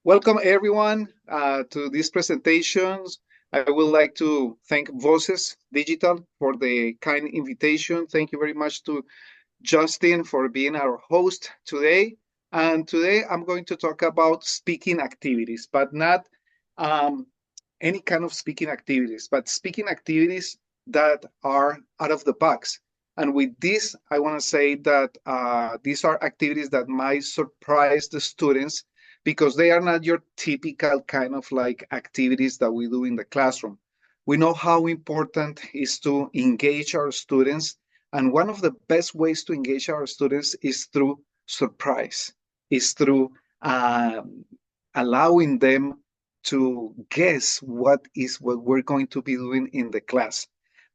Welcome everyone to these presentations. I would like to thank Voces Digital for the kind invitation. Thank you very much to Justin for being our host today. And today I'm going to talk about speaking activities, but not um, any kind of speaking activities, but speaking activities that are out of the box. And with this, I want to say that these are activities that might surprise the students because they are not your typical kind of like activities that we do in the classroom. We know how important is to engage our students, and one of the best ways to engage our students is through surprise, is through allowing them to guess what we're going to be doing in the class.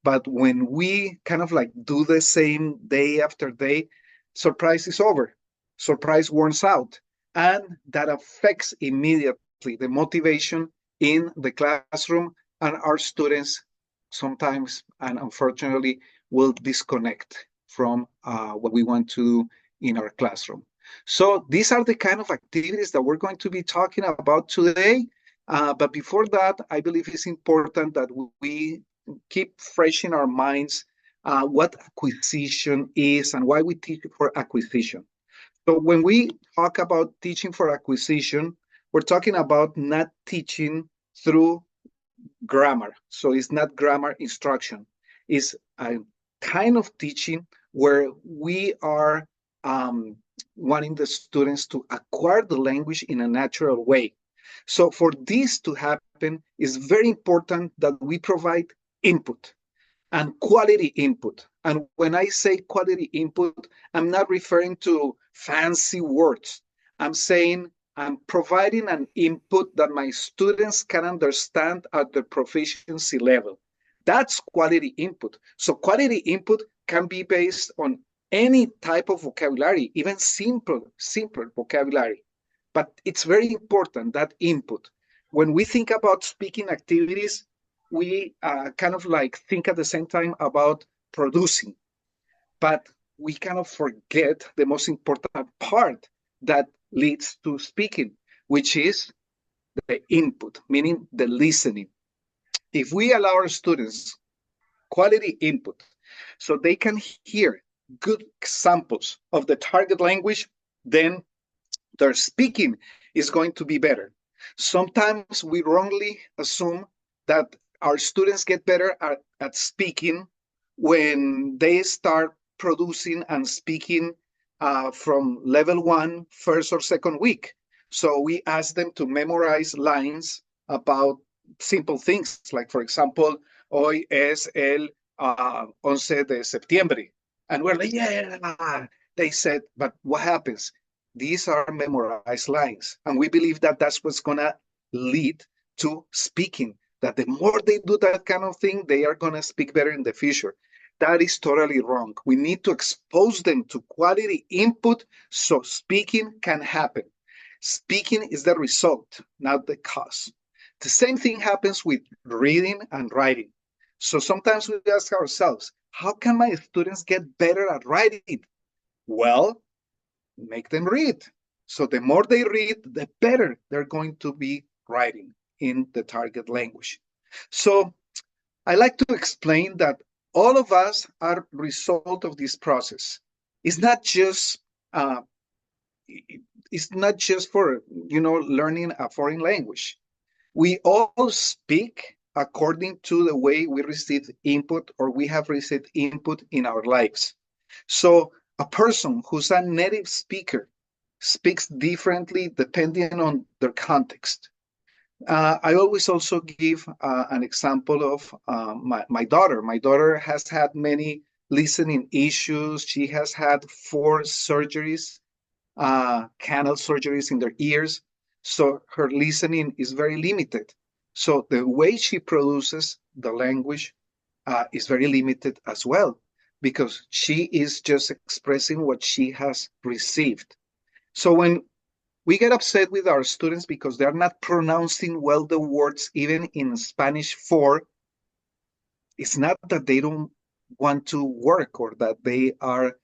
But when we kind of like do the same day after day, surprise is over. Surprise wears out. And that affects immediately the motivation in the classroom, and our students sometimes and unfortunately will disconnect from what we want to do in our classroom. So these are the kind of activities that we're going to be talking about today. But before that, I believe it's important that we keep fresh in our minds what acquisition is and why we teach for acquisition. So when we talk about teaching for acquisition, we're talking about not teaching through grammar. So it's not grammar instruction. It's a kind of teaching where we are wanting the students to acquire the language in a natural way. So for this to happen, it's very important that we provide input and quality input. And when I say quality input, I'm not referring to fancy words. I'm saying I'm providing an input that my students can understand at the proficiency level. That's quality input. So quality input can be based on any type of vocabulary, even simpler vocabulary. But it's very important that input. When we think about speaking activities, we kind of like think at the same time about producing, but we kind of forget the most important part that leads to speaking, which is the input, meaning the listening. If we allow our students quality input so they can hear good examples of the target language, then their speaking is going to be better. Sometimes we wrongly assume that our students get better at speaking when they start producing and speaking from level one, first or second week. So we ask them to memorize lines about simple things, like, for example, hoy es el 11 de septiembre. And we're like, yeah, they said, but what happens? These are memorized lines. And we believe that that's what's going to lead to speaking, that the more they do that kind of thing, they are going to speak better in the future. That is totally wrong. We need to expose them to quality input so speaking can happen. Speaking is the result, not the cause. The same thing happens with reading and writing. So sometimes we ask ourselves, how can my students get better at writing? Well, make them read. So the more they read, the better they're going to be writing in the target language. So I like to explain that all of us are result of this process. It's not just uh, it's not just for learning a foreign language. We all speak according to the way we receive input or we have received input in our lives. So a person who's a native speaker speaks differently depending on their context. I always also give an example of my daughter. My daughter has had many listening issues. She has had 4 surgeries, canal surgeries in their ears. So her listening is very limited. So the way she produces the language is very limited as well, because she is just expressing what she has received. So when we get upset with our students because they're not pronouncing well the words, even in Spanish 4, it's not that they don't want to work or that they are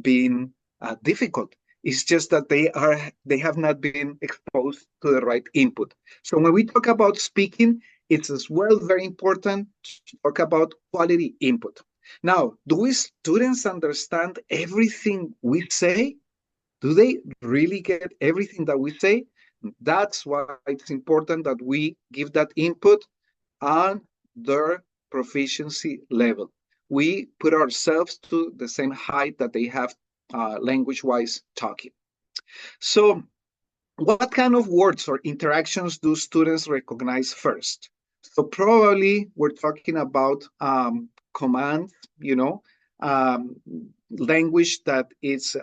being difficult. It's just that they have not been exposed to the right input. So when we talk about speaking, it's as well very important to talk about quality input. Now, do we students understand everything we say? Do they really get everything that we say? That's why it's important that we give that input on their proficiency level. We put ourselves to the same height that they have language-wise talking. So what kind of words or interactions do students recognize first? So probably we're talking about commands, um, language that is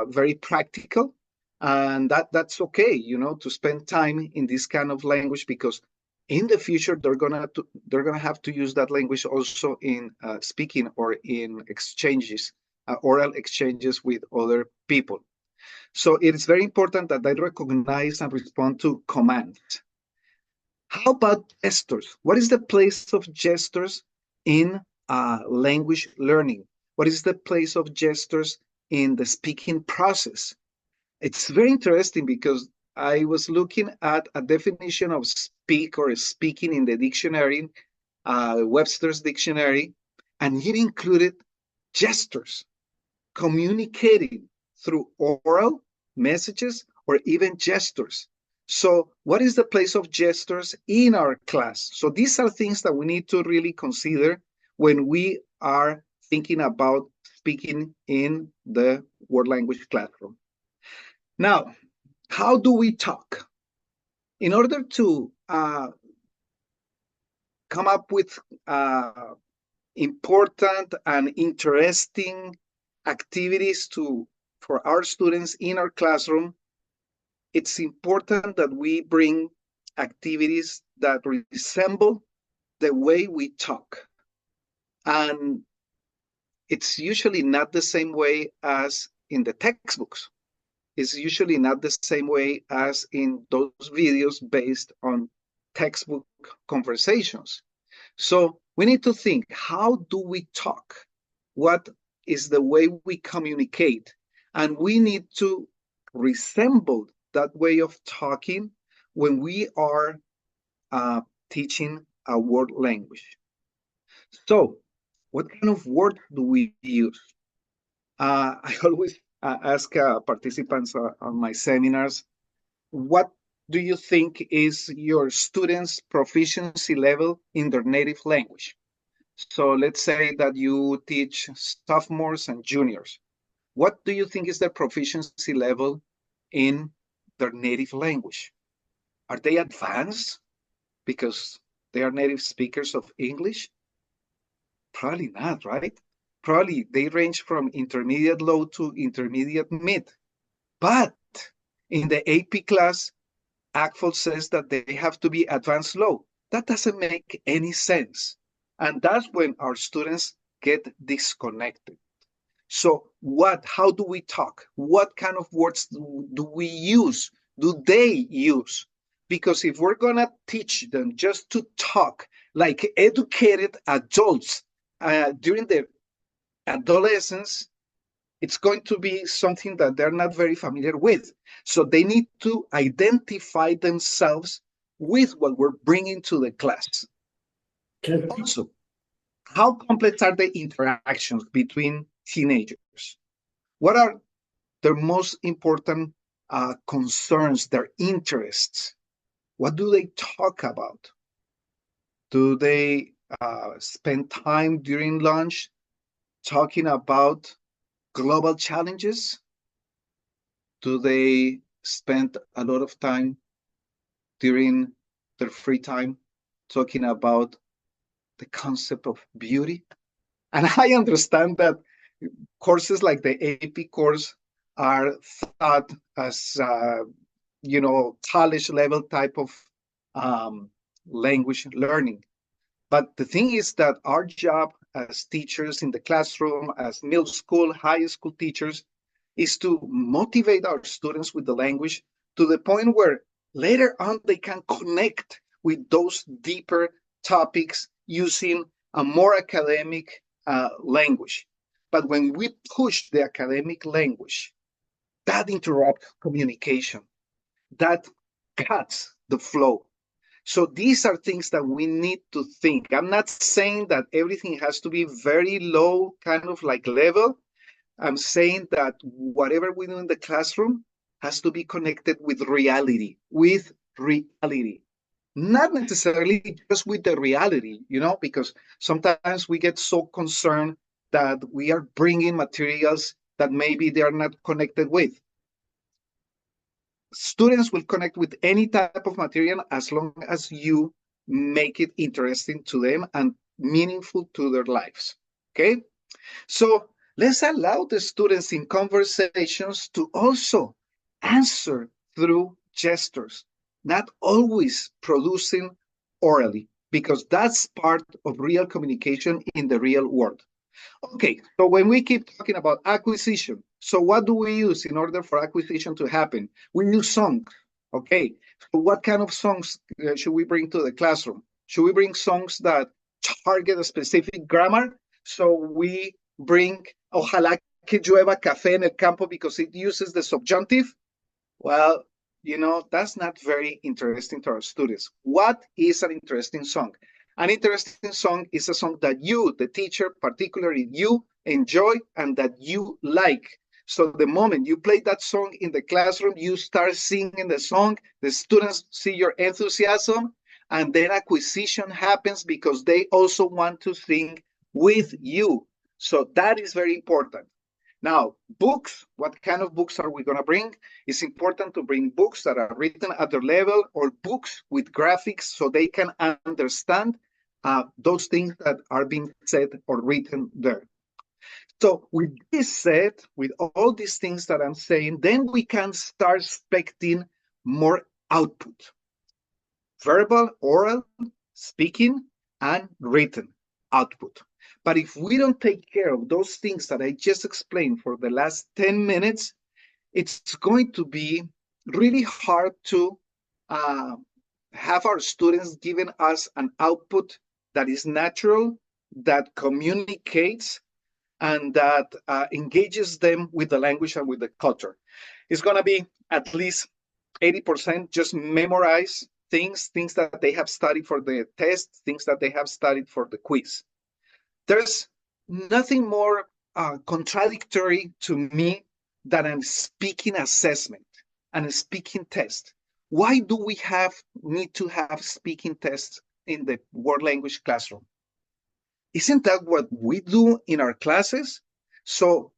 very practical, and that's okay, to spend time in this kind of language because in the future they're gonna have to use that language also in speaking or in exchanges, oral exchanges with other people. So it is very important that they recognize and respond to commands. How about gestures? What is the place of gestures in language learning? What is the place of gestures in the speaking process? It's very interesting because I was looking at a definition of speak or speaking in the dictionary, Webster's dictionary, and it included gestures, communicating through oral messages or even gestures. So, what is the place of gestures in our class? So, these are things that we need to really consider when we are thinking about speaking in the world language classroom. Now, how do we talk? In order to come up with important and interesting activities for our students in our classroom, it's important that we bring activities that resemble the way we talk. And it's usually not the same way as in the textbooks. It's usually not the same way as in those videos based on textbook conversations. So we need to think, how do we talk? What is the way we communicate? And we need to resemble that way of talking when we are teaching a world language. So what kind of words do we use? I always ask participants on my seminars, what do you think is your students' proficiency level in their native language? So let's say that you teach sophomores and juniors. What do you think is their proficiency level in their native language? Are they advanced because they are native speakers of English? Probably not, right? Probably they range from intermediate low to intermediate mid. But in the AP class, ACFL says that they have to be advanced low. That doesn't make any sense. And that's when our students get disconnected. So how do we talk? What kind of words do we use? Do they use? Because if we're gonna teach them just to talk like educated adults during their adolescence, it's going to be something that they're not very familiar with. So they need to identify themselves with what we're bringing to the class. Also, how complex are the interactions between teenagers? What are their most important concerns, their interests? What do they talk about? Do they spend time during lunch talking about global challenges? Do they spend a lot of time during their free time talking about the concept of beauty? And I understand that courses like the AP course are thought as, college level type of language learning. But the thing is that our job as teachers in the classroom, as middle school, high school teachers, is to motivate our students with the language to the point where later on they can connect with those deeper topics using a more academic language. But when we push the academic language that interrupts communication, that cuts the flow. So these are things that we need to think. I'm not saying that everything has to be very low, kind of like level. I'm saying that whatever we do in the classroom has to be connected with reality, not necessarily just with the reality, because sometimes we get so concerned that we are bringing materials that maybe they are not connected with. Students will connect with any type of material as long as you make it interesting to them and meaningful to their lives. Okay? So let's allow the students in conversations to also answer through gestures, not always producing orally, because that's part of real communication in the real world. Okay, so when we keep talking about acquisition, so what do we use in order for acquisition to happen? We use songs. Okay, so what kind of songs should we bring to the classroom? Should we bring songs that target a specific grammar? So we bring Ojalá que llueva café en el campo because it uses the subjunctive. Well, that's not very interesting to our students. What is an interesting song? An interesting song is a song that you, the teacher, particularly you, enjoy and that you like. So the moment you play that song in the classroom, you start singing the song, the students see your enthusiasm, and then acquisition happens because they also want to sing with you. So that is very important. Now, books, what kind of books are we going to bring? It's important to bring books that are written at their level or books with graphics so they can understand those things that are being said or written there. So with this said, with all these things that I'm saying, then we can start expecting more output. Verbal, oral, speaking, and written output. But if we don't take care of those things that I just explained for the last 10 minutes, it's going to be really hard to have our students giving us an output that is natural, that communicates, and that engages them with the language and with the culture. It's going to be at least 80% just memorize things that they have studied for the test, things that they have studied for the quiz. There's nothing more contradictory to me than a speaking assessment and a speaking test. Why do we need to have speaking tests in the world language classroom? Isn't that what we do in our classes? So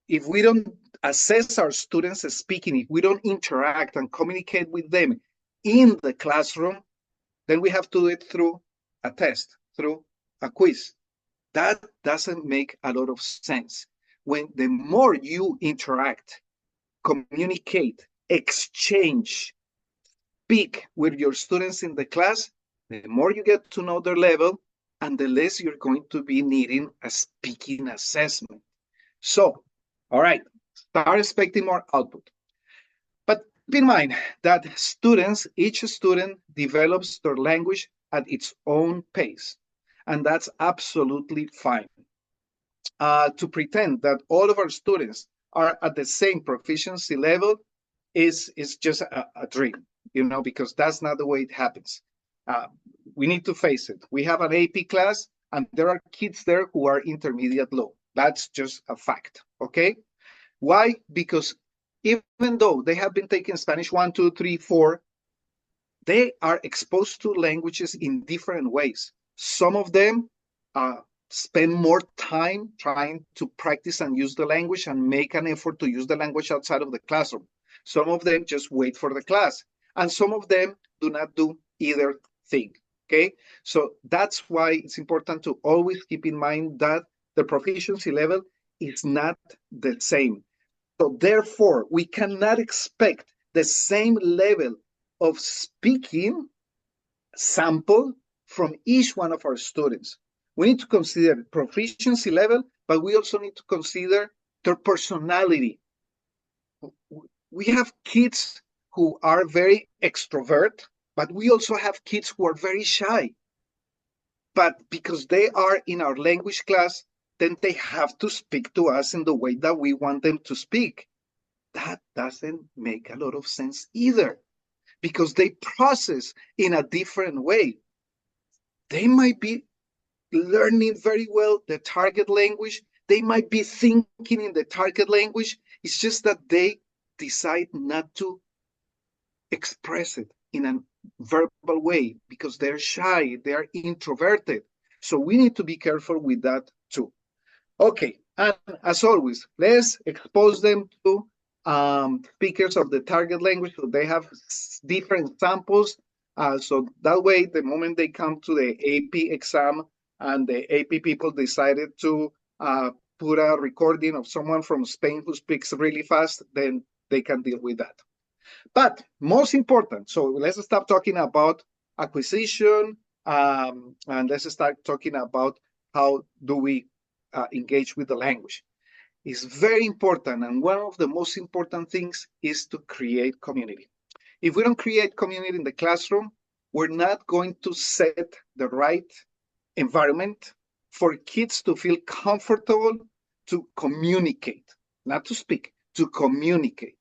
if we don't assess our students as speaking, if we don't interact and communicate with them in the classroom, then we have to do it through a test, through a quiz. That doesn't make a lot of sense. When the more you interact, communicate, exchange, speak with your students in the class, the more you get to know their level and the less you're going to be needing a speaking assessment. So, all right, start expecting more output. But keep in mind that each student develops their language at its own pace. And that's absolutely fine. To pretend that all of our students are at the same proficiency level is just a dream, because that's not the way it happens. We need to face it. We have an AP class, and there are kids there who are intermediate low. That's just a fact, okay? Why? Because even though they have been taking Spanish 1, 2, 3, 4, they are exposed to languages in different ways. Some of them spend more time trying to practice and use the language and make an effort to use the language outside of the classroom. Some of them just wait for the class, and some of them do not do either thing. Okay, so that's why it's important to always keep in mind that the proficiency level is not the same. So therefore, we cannot expect the same level of speaking sample from each one of our students. We need to consider proficiency level, but we also need to consider their personality. We have kids who are very extrovert, but we also have kids who are very shy. But because they are in our language class, then they have to speak to us in the way that we want them to speak. that doesn't make a lot of sense either, because they process in a different way. They might be learning very well the target language. They might be thinking in the target language. It's just that they decide not to express it in a verbal way because they're shy, they're introverted. So we need to be careful with that too. Okay, and as always, let's expose them to speakers of the target language so they have different samples. So that way, the moment they come to the AP exam and the AP people decided to put a recording of someone from Spain who speaks really fast, then they can deal with that. But most important, so let's stop talking about acquisition and let's start talking about how do we engage with the language. It's very important, and one of the most important things is to create community. If we don't create community in the classroom, we're not going to set the right environment for kids to feel comfortable to communicate, not to speak, to communicate.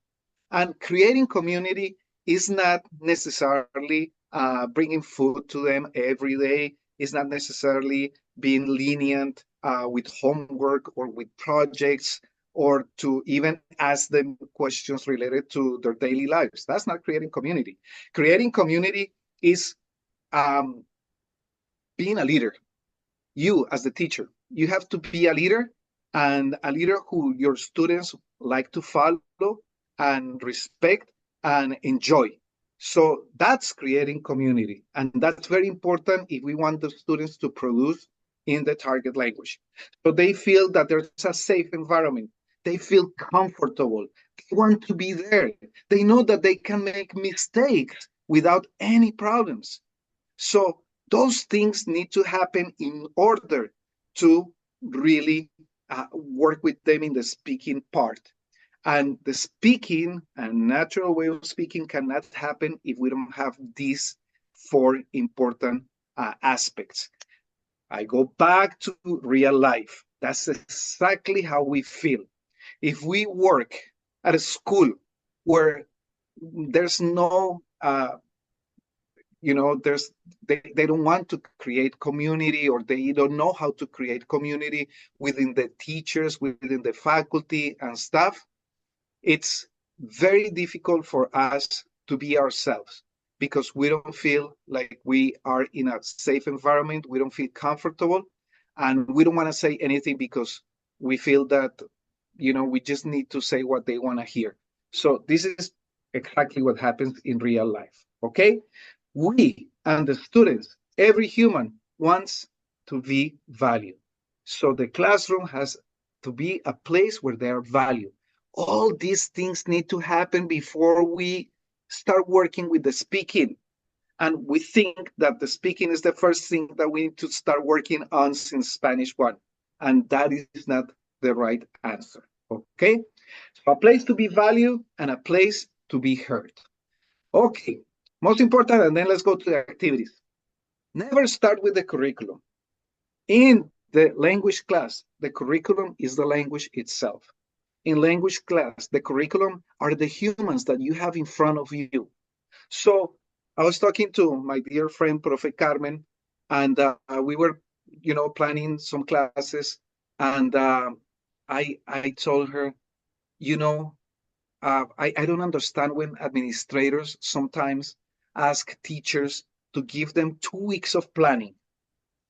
And creating community is not necessarily bringing food to them every day. It's not necessarily being lenient with homework or with projects or to even ask them questions related to their daily lives. That's not creating community. Creating community is being a leader. You, as the teacher, you have to be a leader, and a leader who your students like to follow and respect and enjoy. So that's creating community. And that's very important if we want the students to produce in the target language. So they feel that there's a safe environment. They feel comfortable. They want to be there. They know that they can make mistakes without any problems. So those things need to happen in order to really work with them in the speaking part. And the speaking and natural way of speaking cannot happen if we don't have these four important aspects. I go back to real life. That's exactly how we feel. If we work at a school where there's no they don't want to create community, or they don't know how to create community within the teachers, within the faculty and staff, it's very difficult for us to be ourselves because we don't feel like we are in a safe environment. We don't feel comfortable, and we don't want to say anything because we feel that, we just need to say what they want to hear. So this is exactly what happens in real life. Okay? We and the students, every human wants to be valued. So the classroom has to be a place where they are valued. All these things need to happen before we start working with the speaking. And we think that the speaking is the first thing that we need to start working on since Spanish 1. And that is not the right answer. Okay? So a place to be valued and a place to be heard. Okay, most important, and then let's go to the activities. Never start with the curriculum. In the language class, the curriculum is the language itself. In language class, the curriculum are the humans that you have in front of you. So I was talking to my dear friend, Profe Carmen, and we were, planning some classes, and I told her, I don't understand when administrators sometimes ask teachers to give them 2 weeks of planning.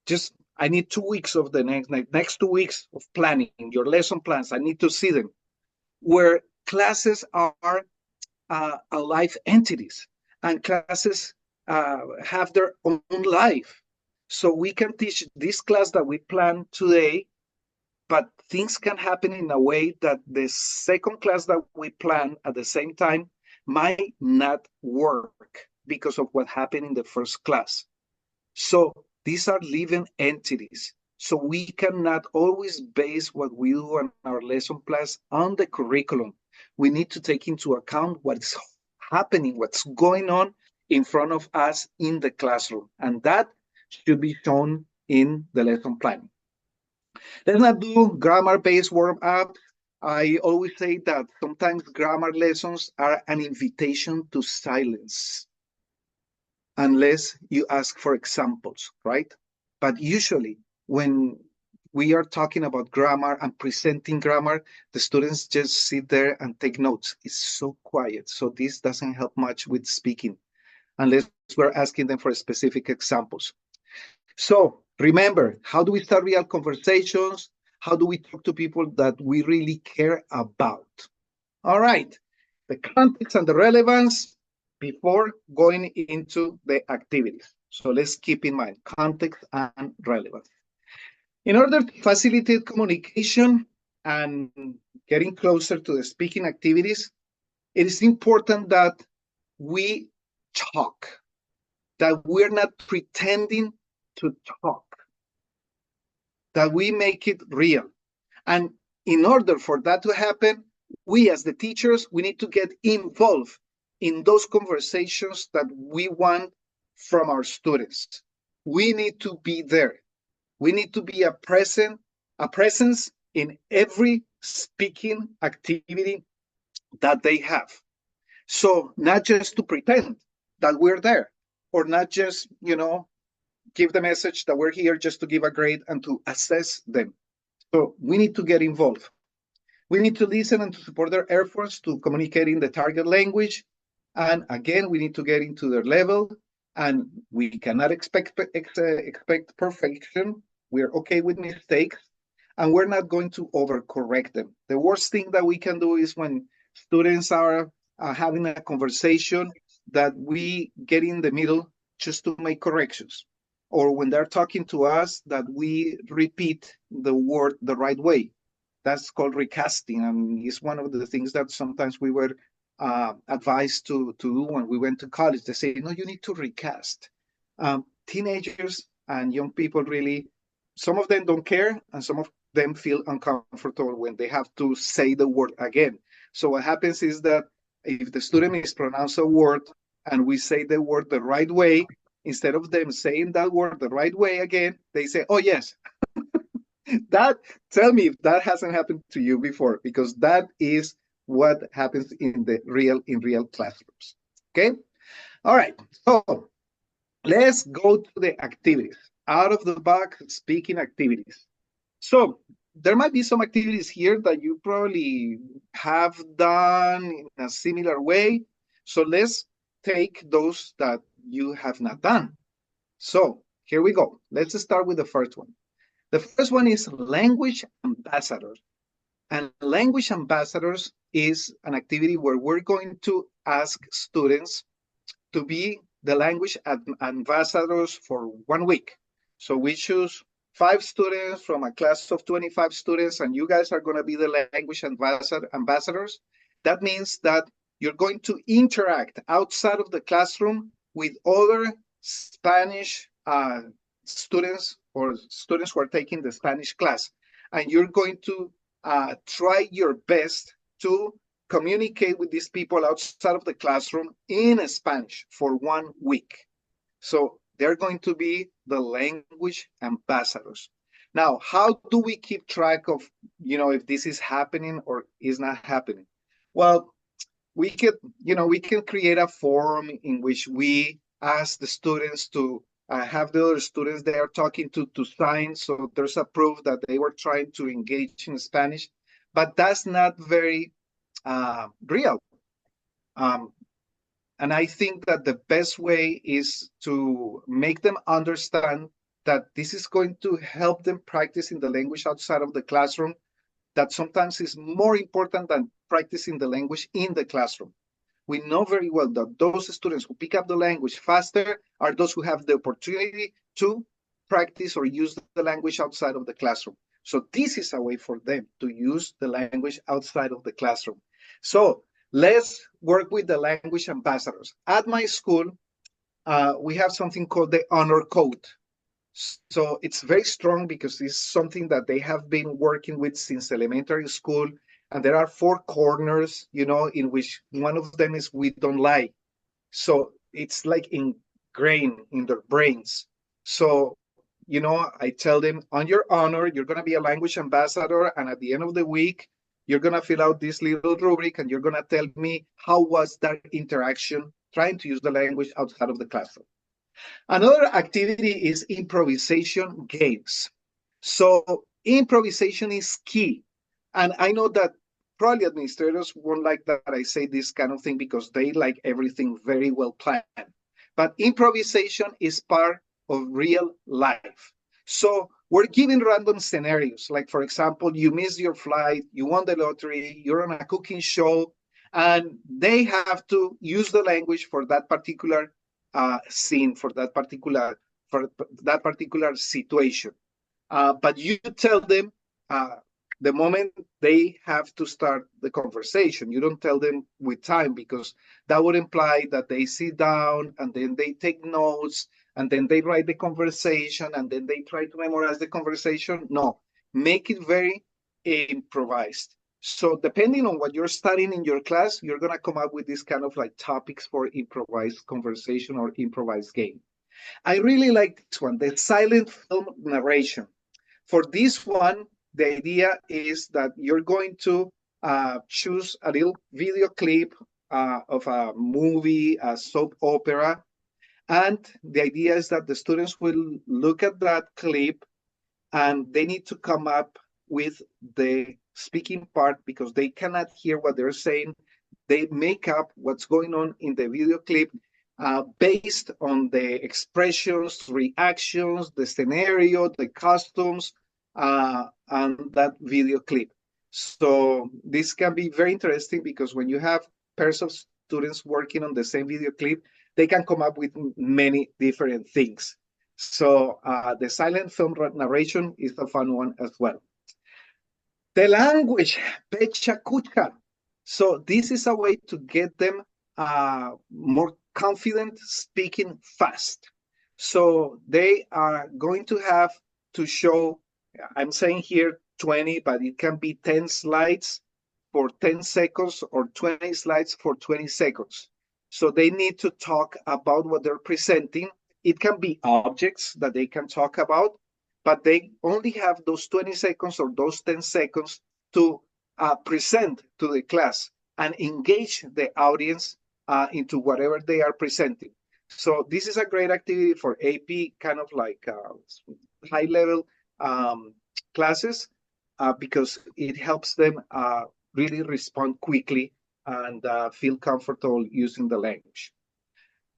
Just, I need 2 weeks of the next 2 weeks of planning, your lesson plans. I need to see them. Where classes are alive entities, and classes have their own life. So we can teach this class that we plan today, but things can happen in a way that the second class that we plan at the same time might not work because of what happened in the first class. So these are living entities. So we cannot always base what we do on our lesson plans on the curriculum. We need to take into account what's happening, what's going on in front of us in the classroom. And that should be shown in the lesson plan. Let's not do grammar-based warm-up. I always say that sometimes grammar lessons are an invitation to silence, unless you ask for examples, right? But usually, when we are talking about grammar and presenting grammar, the students just sit there and take notes. It's so quiet. So this doesn't help much with speaking unless we're asking them for specific examples. So remember, how do we start real conversations? How do we talk to people that we really care about? All right, the context and the relevance before going into the activities. So let's keep in mind context and relevance. In order to facilitate communication and getting closer to the speaking activities, it is important that we talk, that we're not pretending to talk, that we make it real. And in order for that to happen, we as the teachers, we need to get involved in those conversations that we want from our students. We need to be there. We need to be a presence in every speaking activity that they have. So not just to pretend that we're there, or not just, give the message that we're here just to give a grade and to assess them. So we need to get involved. We need to listen and to support their efforts to communicate in the target language. And again, we need to get into their level. And we cannot expect perfection. We're okay with mistakes. And we're not going to overcorrect them. The worst thing that we can do is when students are having a conversation that we get in the middle just to make corrections. Or when they're talking to us, that we repeat the word the right way. That's called recasting, and it's one of the things that sometimes we were advised to do when we went to college. They say, no, you need to recast. Teenagers and young people really, some of them don't care, and some of them feel uncomfortable when they have to say the word again. So what happens is that if the student mispronounces a word and we say the word the right way, instead of them saying that word the right way again, they say, oh, yes. That, tell me if that hasn't happened to you before, because that is what happens in real classrooms. Okay. All right. So let's go to the activities, out of the box speaking activities. So there might be some activities here that you probably have done in a similar way. So let's take those that you have not done. So here we go. Let's start with the first one. The first one is language ambassadors. And language ambassadors is an activity where we're going to ask students to be the language ambassadors for 1 week. So we choose 5 students from a class of 25 students, and you guys are going to be the language ambassadors. That means that you're going to interact outside of the classroom with other Spanish students or students who are taking the Spanish class. And you're going to try your best to communicate with these people outside of the classroom in Spanish for 1 week. So they're going to be the language ambassadors. Now, how do we keep track of, if this is happening or is not happening? Well, we can create a forum in which we ask the students to have the other students they are talking to sign, so there's a proof that they were trying to engage in Spanish, but that's not very real. Um, and I think that the best way is to make them understand that this is going to help them practice in the language outside of the classroom, that sometimes is more important than practicing the language in the classroom. We know very well that those students who pick up the language faster are those who have the opportunity to practice or use the language outside of the classroom. So this is a way for them to use the language outside of the classroom. So let's work with the language ambassadors. At my school, we have something called the honor code. So it's very strong because it's something that they have been working with since elementary school. And there are 4 corners, in which one of them is we don't lie. So it's like ingrained in their brains. So, I tell them, on your honor, you're going to be a language ambassador. And at the end of the week, You're going to fill out this little rubric and you're going to tell me how was that interaction trying to use the language outside of the classroom. Another activity is improvisation games. So improvisation is key. And I know that probably administrators won't like that I say this kind of thing because they like everything very well planned. But improvisation is part of real life. So we're given random scenarios. Like, for example, you missed your flight, you won the lottery, you're on a cooking show, and they have to use the language for that particular scene, for that particular situation. But you tell them uh, the moment they have to start the conversation. You don't tell them with time because that would imply that they sit down and then they take notes and then they write the conversation and then they try to memorize the conversation. No, make it very improvised. So depending on what you're studying in your class, you're going to come up with this kind of like topics for improvised conversation or improvised game. I really like this one, the silent film narration. For this one, the idea is that you're going to choose a little video clip of a movie, a soap opera, and the idea is that the students will look at that clip and they need to come up with the speaking part because they cannot hear what they're saying. They make up what's going on in the video clip based on the expressions, reactions, the scenario, the costumes, and that video clip. So this can be very interesting because when you have pairs of students working on the same video clip, they can come up with many different things. So the silent film narration is a fun one as well. The language, pecha kucha. So this is a way to get them more confident speaking fast. So they are going to have to show, I'm saying here 20, but it can be 10 slides for 10 seconds or 20 slides for 20 seconds. So they need to talk about what they're presenting. It can be objects that they can talk about, but they only have those 20 seconds or those 10 seconds to present to the class and engage the audience into whatever they are presenting. So this is a great activity for AP, kind of like high level classes, because it helps them really respond quickly and feel comfortable using the language.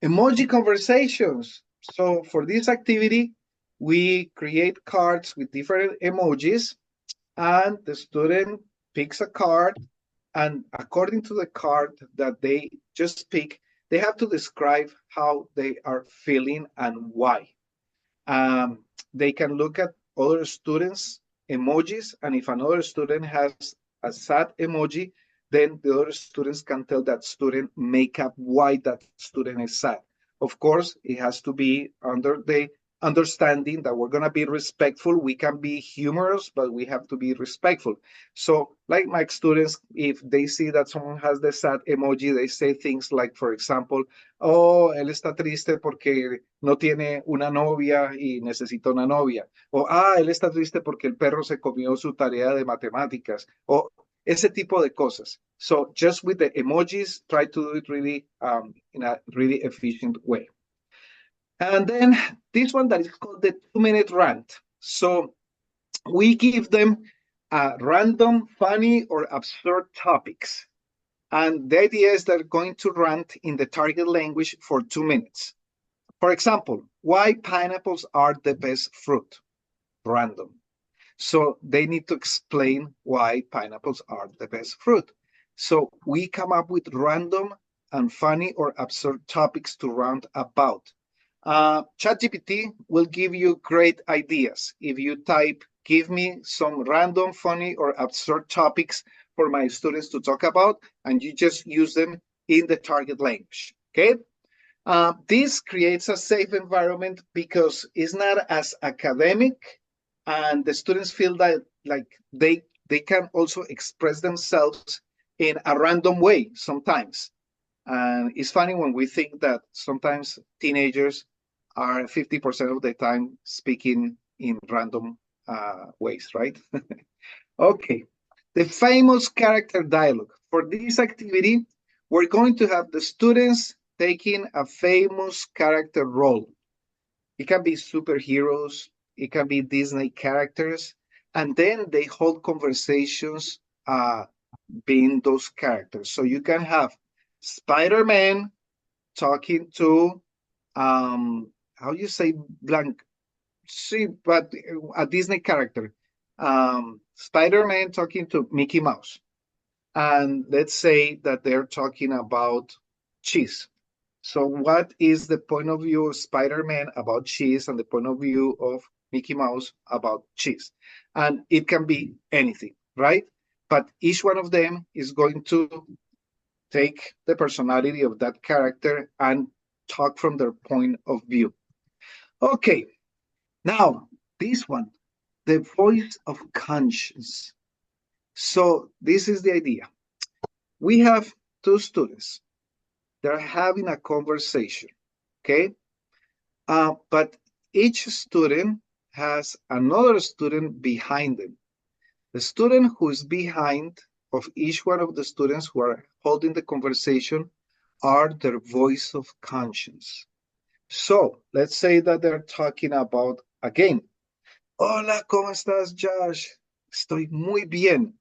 Emoji conversations. So for this activity, we create cards with different emojis, and the student picks a card, and according to the card that they just pick, they have to describe how they are feeling and why. They can look at other students' emojis, and if another student has a sad emoji, then the other students can tell that student, make up why that student is sad. Of course, it has to be under the understanding that we're going to be respectful. We can be humorous, but we have to be respectful. So, like my students, if they see that someone has the sad emoji, they say things like, for example, oh, él está triste porque no tiene una novia y necesita una novia. O, él está triste porque el perro se comió su tarea de matemáticas. O ese tipo de cosas. So just with the emojis, try to do it really in a really efficient way. And then this one that is called the 2-minute rant. So we give them random, funny, or absurd topics. And the idea is they're going to rant in the target language for 2 minutes. For example, why pineapples are the best fruit? Random. So they need to explain why pineapples are the best fruit. So we come up with random and funny or absurd topics to rant about. ChatGPT will give you great ideas. If you type, give me some random, funny, or absurd topics for my students to talk about, and you just use them in the target language, okay? This creates a safe environment because it's not as academic, and the students feel that like they can also express themselves in a random way sometimes. And it's funny when we think that sometimes teenagers are 50% of the time speaking in random ways, right? Okay. The famous character dialogue. For this activity, we're going to have the students taking a famous character role. It can be superheroes, it can be Disney characters, and then they hold conversations being those characters. So you can have Spider-Man talking to how you say blank see but a Disney character. Spider-Man talking to Mickey Mouse. And let's say that they're talking about cheese. So what is the point of view of Spider-Man about cheese and the point of view of Mickey Mouse about cheese? And it can be anything, right? But each one of them is going to take the personality of that character and talk from their point of view. Okay, now this one, the voice of conscience. So this is the idea. We have two students. They're having a conversation, okay? But each student has another student behind them. The student who is behind of each one of the students who are holding the conversation are their voice of conscience. So let's say that they're talking about a game. Hola, ¿cómo estás, Josh? Estoy muy bien.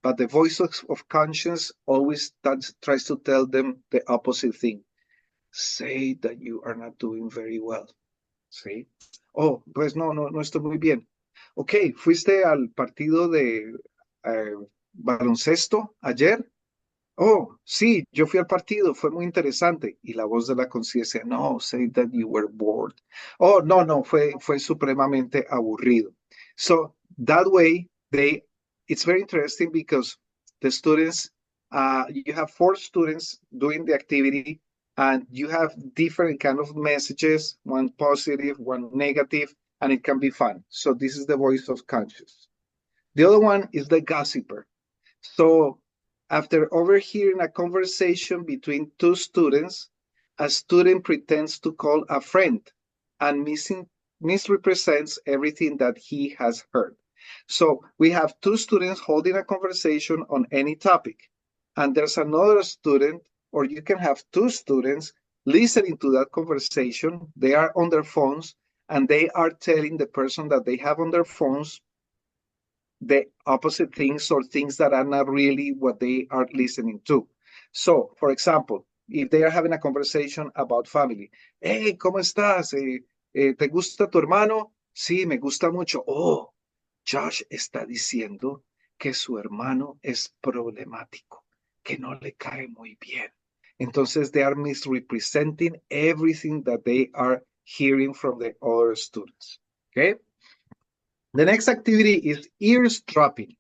But the voice of conscience always tries to tell them the opposite thing. Say that you are not doing very well. ¿Sí? Oh, pues no estoy muy bien. Ok, ¿fuiste al partido de baloncesto ayer? Oh, sí, yo fui al partido, fue muy interesante. Y la voz de la conciencia, no, say that you were bored. Oh, no, fue supremamente aburrido. So that way, it's very interesting because the students, you have four students doing the activity, and you have different kind of messages, one positive, one negative, and it can be fun. So this is the voice of conscience. The other one is the gossiper. So after overhearing a conversation between two students, a student pretends to call a friend and misrepresents everything that he has heard. So we have two students holding a conversation on any topic, and there's another student, or you can have two students listening to that conversation. They are on their phones, and they are telling the person that they have on their phones the opposite things or things that are not really what they are listening to. So, for example, if they are having a conversation about family, hey, ¿cómo estás? ¿Te gusta tu hermano? Sí, me gusta mucho. Oh, Josh está diciendo que su hermano es problemático, que no le cae muy bien. Entonces, they are misrepresenting everything that they are hearing from the other students. Okay? The next activity is eavesdropping.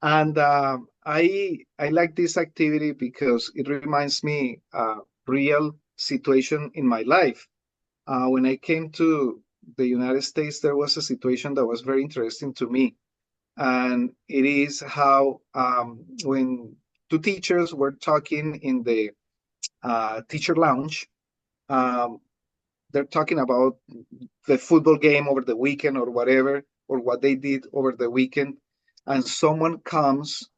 And I like this activity because it reminds me real situation in my life. When I came to the United States, there was a situation that was very interesting to me. And it is how when two teachers were talking in the teacher lounge, um, they're talking about the football game over the weekend or whatever, or what they did over the weekend, and someone comes,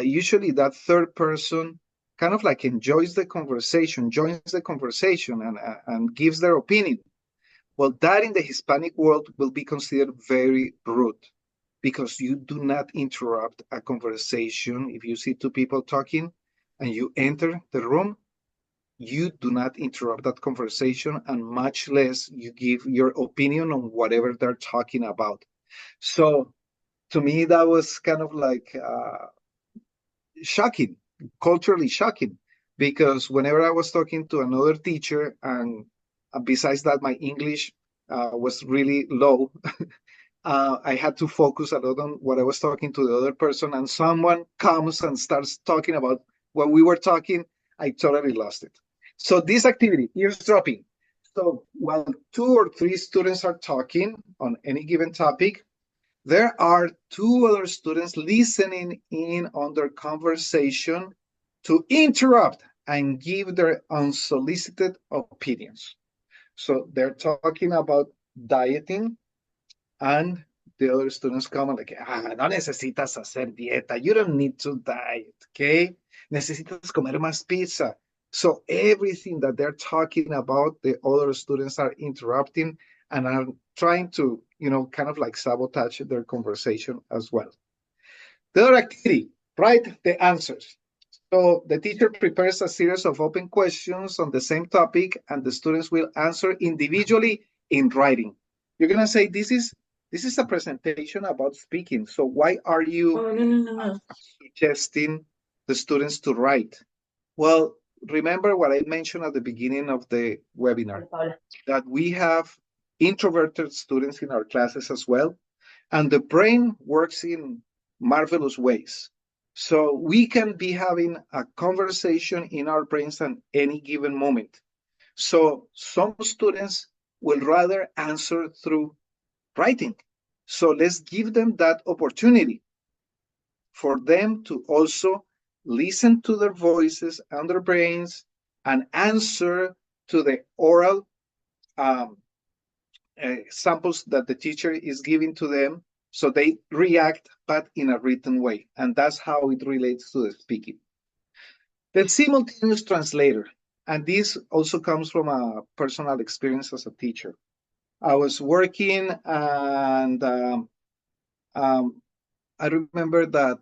usually that third person kind of like enjoys the conversation, joins the conversation, and gives their opinion. Well, that in the Hispanic world will be considered very rude because you do not interrupt a conversation. If you see two people talking and you enter the room, you do not interrupt that conversation, and much less you give your opinion on whatever they're talking about. So to me, that was kind of like shocking, culturally shocking, because whenever I was talking to another teacher, and besides that, my English was really low, I had to focus a lot on what I was talking to the other person, and someone comes and starts talking about what we were talking. I totally lost it. So this activity, eavesdropping. So while two or three students are talking on any given topic, there are two other students listening in on their conversation to interrupt and give their unsolicited opinions. So they're talking about dieting, and the other students come and like, no necesitas hacer dieta. You don't need to diet, okay? Necesitas comer más pizza. So everything that they're talking about, the other students are interrupting and are trying to, kind of like sabotage their conversation as well. The other activity, write the answers. So the teacher prepares a series of open questions on the same topic, and the students will answer individually in writing. You're gonna say this is a presentation about speaking. So why are you suggesting the students to write? Well, remember what I mentioned at the beginning of the webinar, that we have introverted students in our classes as well, and the brain works in marvelous ways. So we can be having a conversation in our brains at any given moment. So some students will rather answer through writing. So let's give them that opportunity for them to also listen to their voices and their brains and answer to the oral samples that the teacher is giving to them, so they react, but in a written way. And that's how it relates to the speaking. The simultaneous translator, and this also comes from a personal experience as a teacher. I was working, and I remember that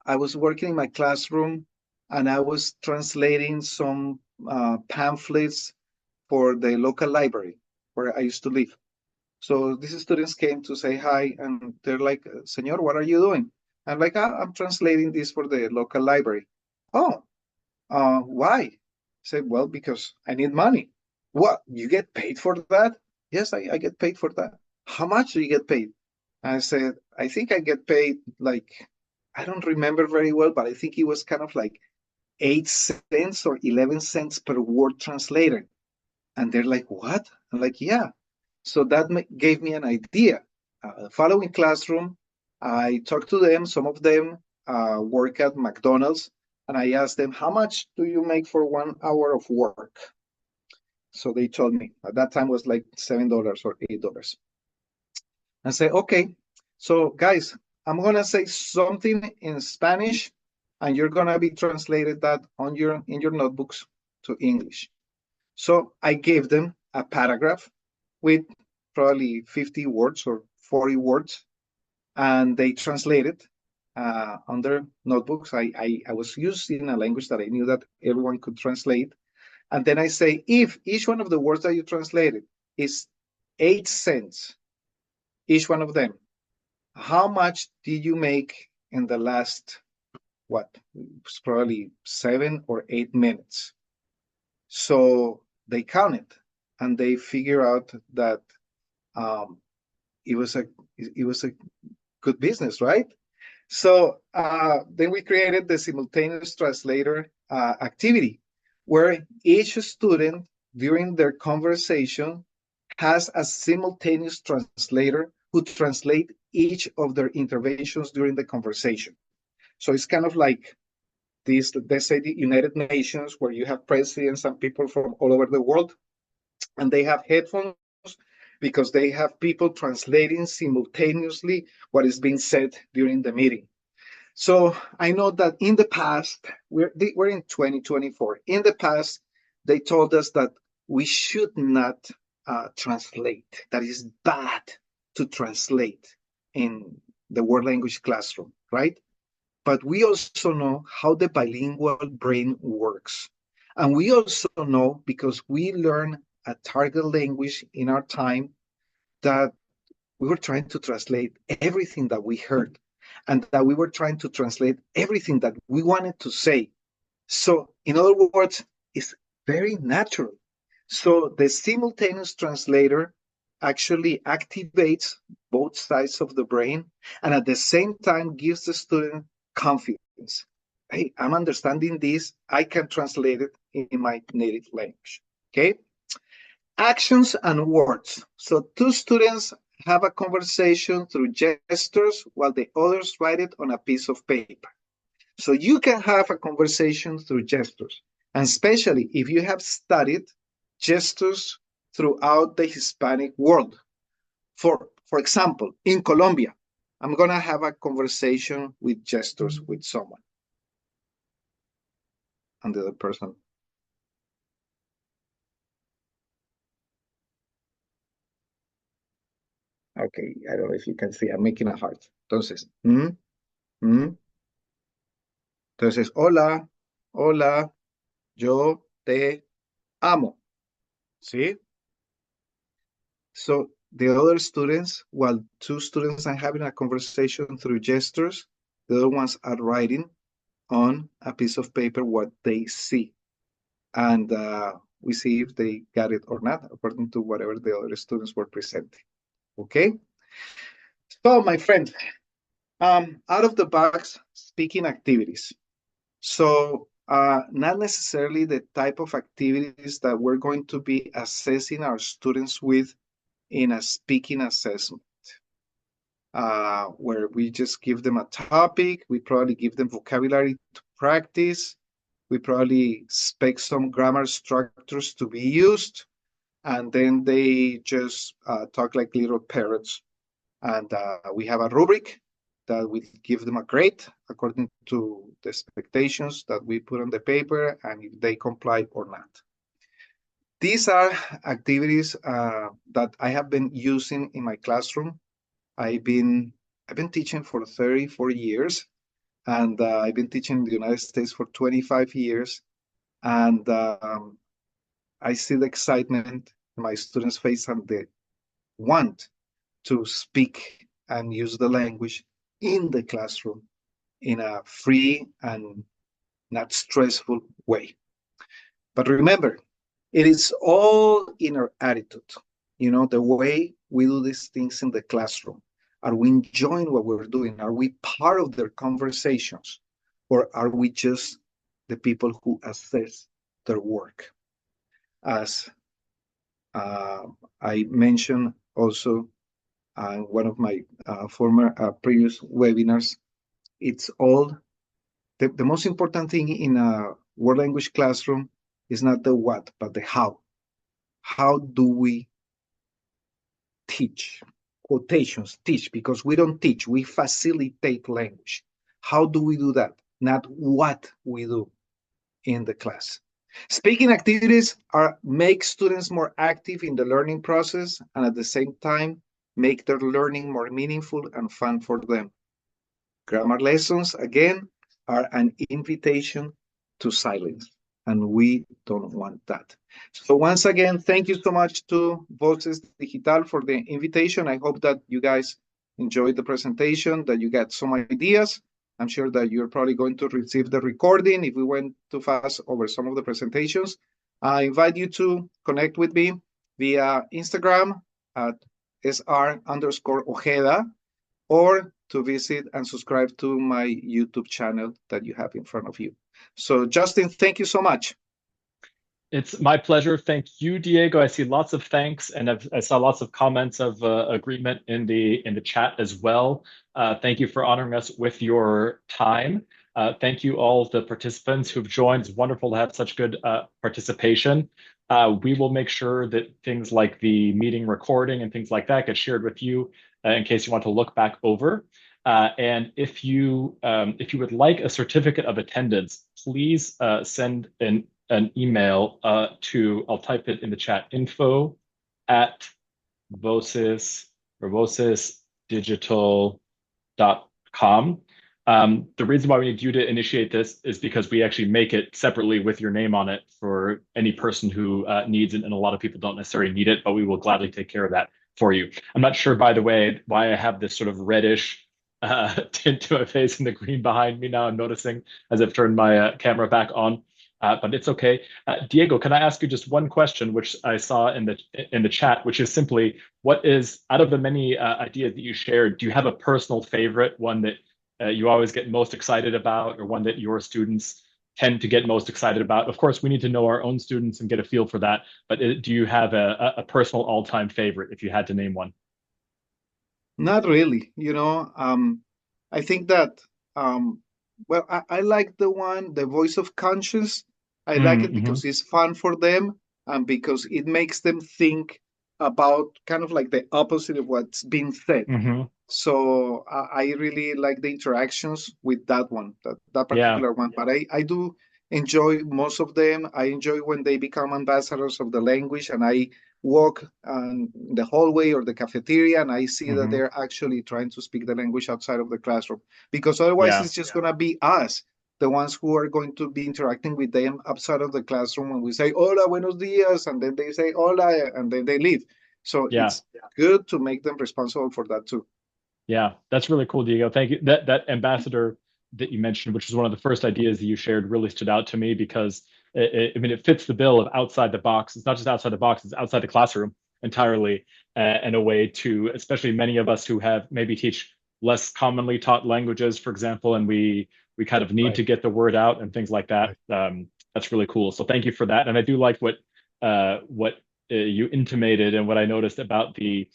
I was working in my classroom, and I was translating some pamphlets for the local library where I used to live. So these students came to say hi, and they're like, Senor, what are you doing? I'm like, I'm translating this for the local library. Oh, why? I said, well, because I need money. What? You get paid for that? Yes, I get paid for that. How much do you get paid? I said, I think I get paid like, I don't remember very well, but I think it was kind of like 8 cents or 11 cents per word translated. And they're like, what? I'm like, yeah. So that gave me an idea. Following classroom, I talked to them. Some of them work at McDonald's, and I asked them, how much do you make for 1 hour of work? So they told me. At that time was like $7 or $8. I say, okay. So guys, I'm gonna say something in Spanish, and you're gonna be translated that on in your notebooks to English. So I gave them a paragraph with probably 50 words or 40 words, and they translated on their notebooks. I was using a language that I knew that everyone could translate. And then I say, if each one of the words that you translated is 8 cents, each one of them, how much did you make in the last, what, it's probably 7 or 8 minutes? So they counted, and they figure out that it was a good business, right? So then we created the simultaneous translator activity, where each student during their conversation has a simultaneous translator who translate each of their interventions during the conversation. So it's kind of like this, let's say, the United Nations, where you have presidents and people from all over the world, and they have headphones because they have people translating simultaneously what is being said during the meeting. So I know that in the past, we're in 2024. In the past, they told us that we should not translate. That is bad to translate in the world language classroom, right? But we also know how the bilingual brain works. And we also know, because we learn a target language in our time, that we were trying to translate everything that we heard, and that we were trying to translate everything that we wanted to say. So, in other words, it's very natural. So the simultaneous translator actually activates both sides of the brain, and at the same time gives the student confidence. Hey, I'm understanding this. I can translate it in my native language. Okay? Actions and words. So two students have a conversation through gestures while the others write it on a piece of paper. So you can have a conversation through gestures, and especially if you have studied gestures throughout the Hispanic world. For For example, in Colombia, I'm going to have a conversation with gestures with someone. And the other person. Okay, I don't know if you can see, I'm making a heart. Entonces, entonces, hola, hola, yo te amo. ¿Sí? So the other students, while two students are having a conversation through gestures, the other ones are writing on a piece of paper what they see. And we see if they got it or not, according to whatever the other students were presenting. Okay? So, my friend, out of the box speaking activities. So, not necessarily the type of activities that we're going to be assessing our students with in a speaking assessment, where we just give them a topic, we probably give them vocabulary to practice, we probably expect some grammar structures to be used, and then they just talk like little parrots. And we have a rubric that we give them a grade according to the expectations that we put on the paper and if they comply or not. These are activities that I have been using in my classroom. I've been teaching for 34 years, and I've been teaching in the United States for 25 years. And I see the excitement in my students' face and the want to speak and use the language in the classroom in a free and not stressful way. But remember, it is all in our attitude, the way we do these things in the classroom. Are we enjoying what we're doing? Are we part of their conversations? Or are we just the people who assess their work? As I mentioned also one of my former previous webinars, it's all the most important thing in a world language classroom is not the what, but the how. How do we teach? Quotations, teach, because we don't teach, we facilitate language. How do we do that? Not what we do in the class. Speaking activities make students more active in the learning process and at the same time make their learning more meaningful and fun for them. Grammar lessons, again, are an invitation to silence, and we don't want that. So once again, thank you so much to Voces Digital for the invitation. I hope that you guys enjoyed the presentation, that you got some ideas. I'm sure that you're probably going to receive the recording if we went too fast over some of the presentations. I invite you to connect with me via Instagram at sr_Ojeda or to visit and subscribe to my YouTube channel that you have in front of you. So Justin, thank you so much. It's my pleasure. Thank you, Diego. I see lots of thanks, and I saw lots of comments of agreement in the chat as well. Thank you for honoring us with your time. Thank you all the participants who've joined. It's wonderful to have such good participation. We will make sure that things like the meeting recording and things like that get shared with you in case you want to look back over. And if you would like a certificate of attendance, please send an email to, I'll type it in the chat, info@voces or vocesdigital.com. The reason why we need you to initiate this is because we actually make it separately with your name on it for any person who needs it, and a lot of people don't necessarily need it, but we will gladly take care of that for you. I'm not sure, by the way, why I have this sort of reddish tint to my face and the green behind me now. I'm noticing as I've turned my camera back on. But it's okay. Diego, can I ask you just one question, which I saw in the chat, which is simply, what is, out of the many ideas that you shared, do you have a personal favorite, one that you always get most excited about, or one that your students tend to get most excited about? Of course, we need to know our own students and get a feel for that, but do you have a personal all-time favorite, if you had to name one? Not really. I think that, well, I like the voice of conscience. I like it Mm-hmm. because it's fun for them and because it makes them think about kind of like the opposite of what's being said. Hmm. So I really like the interactions with that one, that Yeah. particular one. But I do enjoy most of them. I enjoy when they become ambassadors of the language and I walk the hallway or the cafeteria and I see that Hmm. they're actually trying to speak the language outside of the classroom. Because otherwise Yeah. it's just going to be us, the ones who are going to be interacting with them outside of the classroom when we say, hola, buenos dias, and then they say, hola, and then they leave. So Yeah. it's good to make them responsible for that too. Yeah, that's really cool, Diego. Thank you. That ambassador that you mentioned, which was one of the first ideas that you shared, really stood out to me because I mean, it fits the bill of outside the box. It's not just outside the box; it's outside the classroom entirely, and a way to, especially many of us who have maybe teach less commonly taught languages, for example, and we kind of need Right, to get the word out and things like that. right. That's really cool. So thank you for that. And I do like what you intimated and what I noticed about the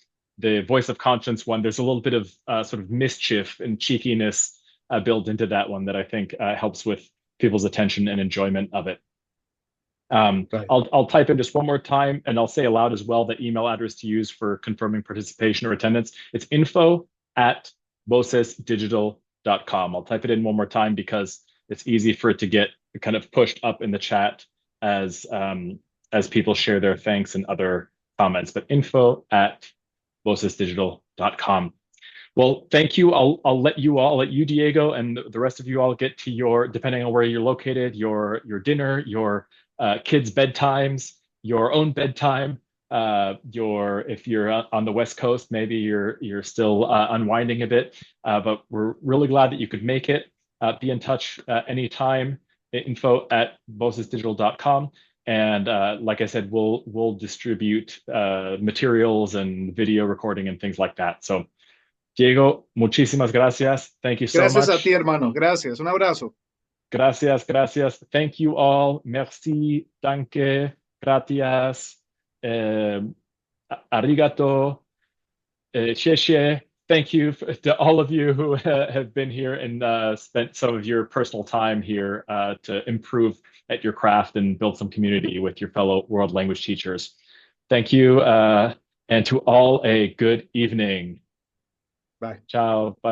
voice of conscience one. There's a little bit of sort of mischief and cheekiness built into that one that I think helps with people's attention and enjoyment of it. Right. I'll type in just one more time and I'll say aloud as well the email address to use for confirming participation or attendance. It's info at vocesdigital.com. I'll type it in one more time because it's easy for it to get kind of pushed up in the chat as people share their thanks and other comments. But info at vocesdigital.com. Well, thank you. I'll let you, Diego, and the rest of you all get to your, depending on where you're located, your dinner, your kids' bedtimes, your own bedtime. Your if you're on the West Coast, maybe you're still unwinding a bit. But we're really glad that you could make it. Be in touch anytime. Info at vocesdigital.com. And like I said, we'll distribute materials and video recording and things like that. So Diego, muchísimas gracias. Thank you so Gracias a ti, much. hermano. Gracias. Un abrazo. Gracias, gracias. Thank you all. Merci, danke, gracias, eh, arigato, xie. Thank you to all of you who have been here and spent some of your personal time here to improve at your craft and build some community with your fellow world language teachers. Thank you, and to all a good evening. Bye. Ciao. Bye.